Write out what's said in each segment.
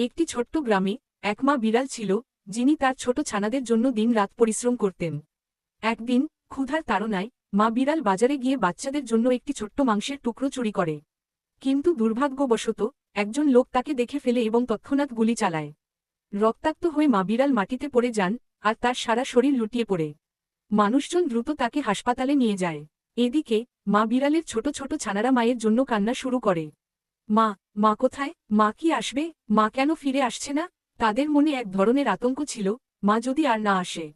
একটি ছোট্ট গ্রামে এক মা বিড়াল ছিল, যিনি তার ছোট ছানাদের জন্য দিনরাত পরিশ্রম করতেন। একদিন ক্ষুধার তাড়নায় মা বিড়াল বাজারে গিয়ে বাচ্চাদের জন্য একটি ছোট্ট মাংসের টুকরো চুরি করে। কিন্তু দুর্ভাগ্যবশত একজন লোক তাকে দেখে ফেলে এবং তৎক্ষণাৎ গুলি চালায়। রক্তাক্ত হয়ে মা বিড়াল মাটিতে পড়ে যান, আর তার সারা শরীর লুটিয়ে পড়ে। মানুষজন দ্রুত তাকে হাসপাতালে নিয়ে যায়। এদিকে মা বিড়ালের ছোট ছোট ছানারা মায়ের জন্য কান্না শুরু করে। মা, মা কোথায়? মা কি আসবে? মা কেন ফিরে আসছে না? তাদের মনে এক ধরনের আতঙ্ক ছিল, মা যদি আর না আসে।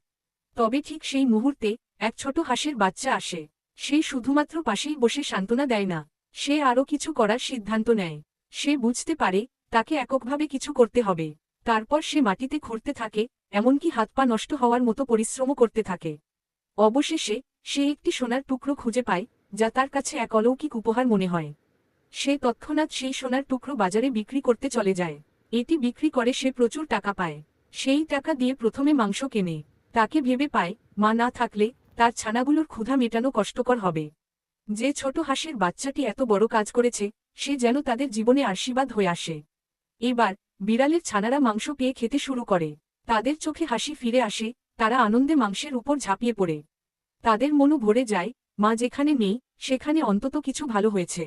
তবে ঠিক সেই মুহূর্তে এক ছোট হাঁসের বাচ্চা আসে। সে শুধুমাত্র পাশেই বসে সান্ত্বনা দেয় না, সে আরও কিছু করার সিদ্ধান্ত নেয়। সে বুঝতে পারে তাকে এককভাবে কিছু করতে হবে। তারপর সে মাটিতে খুঁড়তে থাকে, এমনকি হাত পা নষ্ট হওয়ার মতো পরিশ্রমও করতে থাকে। অবশেষে সে একটি সোনার টুকরো খুঁজে পায়, যা তার কাছে এক অলৌকিক উপহার মনে হয়। সে তৎক্ষণাৎ সেই সোনার টুকরো বাজারে বিক্রি করতে চলে যায়। এটি বিক্রি করে সে প্রচুর টাকা পায়। সেই টাকা দিয়ে প্রথমে মাংস কেনে। তাকে ভেবে পায়, মা না থাকলে তার ছানাগুলোর ক্ষুধা মেটানো কষ্টকর হবে। যে ছোট হাঁসের বাচ্চাটি এত বড় কাজ করেছে, সে যেন তাদের জীবনে আশীর্বাদ হয়ে আসে। এবার বিড়ালের ছানারা মাংস পেয়ে খেতে শুরু করে। তাদের চোখে হাসি ফিরে আসে, তারা আনন্দে মাংসের উপর ঝাঁপিয়ে পড়ে। তাদের মনও ভরে যায়, মা যেখানে নেই সেখানে অন্তত কিছু ভালো হয়েছে।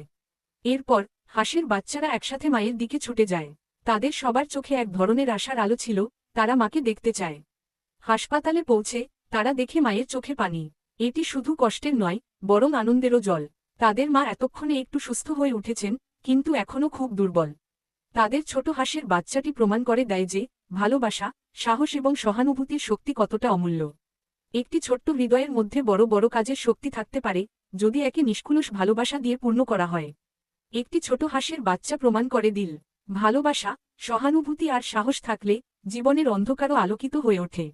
এরপর হাঁসের বাচ্চারা একসাথে মায়ের দিকে ছুটে যায়। তাদের সবার চোখে এক ধরনের আশার আলো ছিল, তারা মাকে দেখতে চায়। হাসপাতালে পৌঁছে তারা দেখে মায়ের চোখে পানি। এটি শুধু কষ্টের নয়, বরং আনন্দেরও জল। তাদের মা এতক্ষণে একটু সুস্থ হয়ে উঠেছেন, কিন্তু এখনও খুব দুর্বল। তাদের ছোট হাঁসের বাচ্চাটি প্রমাণ করে দেয় যে ভালোবাসা, সাহস এবং সহানুভূতির শক্তি কতটা অমূল্য। একটি ছোট্ট হৃদয়ের মধ্যে বড় বড় কাজের শক্তি থাকতে পারে, যদি একে নিষ্কলুষ ভালোবাসা দিয়ে পূর্ণ করা হয়। একটি ছোট হাঁসের বাচ্চা প্রমাণ করে দিল, ভালোবাসা, সহানুভূতি আর সাহস থাকলে জীবনের অন্ধকারও আলোকিত হয়ে ওঠে।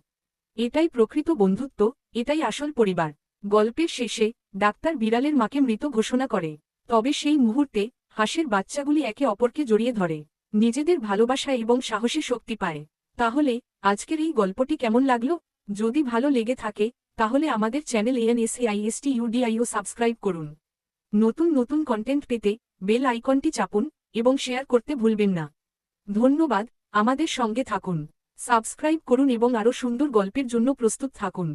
এটাই প্রকৃত বন্ধুত্ব, এটাই আসল পরিবার। গল্পের শেষে ডাক্তার বিড়ালের মাকে মৃত ঘোষণা করে। তবে সেই মুহূর্তে হাঁসের বাচ্চাগুলি একে অপরকে জড়িয়ে ধরে, নিজেদের ভালোবাসা এবং সাহসী শক্তি পায়। তাহলে আজকের এই গল্পটি কেমন লাগলো? যদি ভালো লেগে থাকে তাহলে আমাদের চ্যানেল ANSAISTUDIO সাবস্ক্রাইব করুন। নতুন নতুন কন্টেন্ট পেতে বেল আইকনটি চাপুন এবং শেয়ার করতে ভুলবেন না। ধন্যবাদ, আমাদের সঙ্গে থাকুন, সাবস্ক্রাইব করুন এবং আরও সুন্দর গল্পের জন্য প্রস্তুত থাকুন।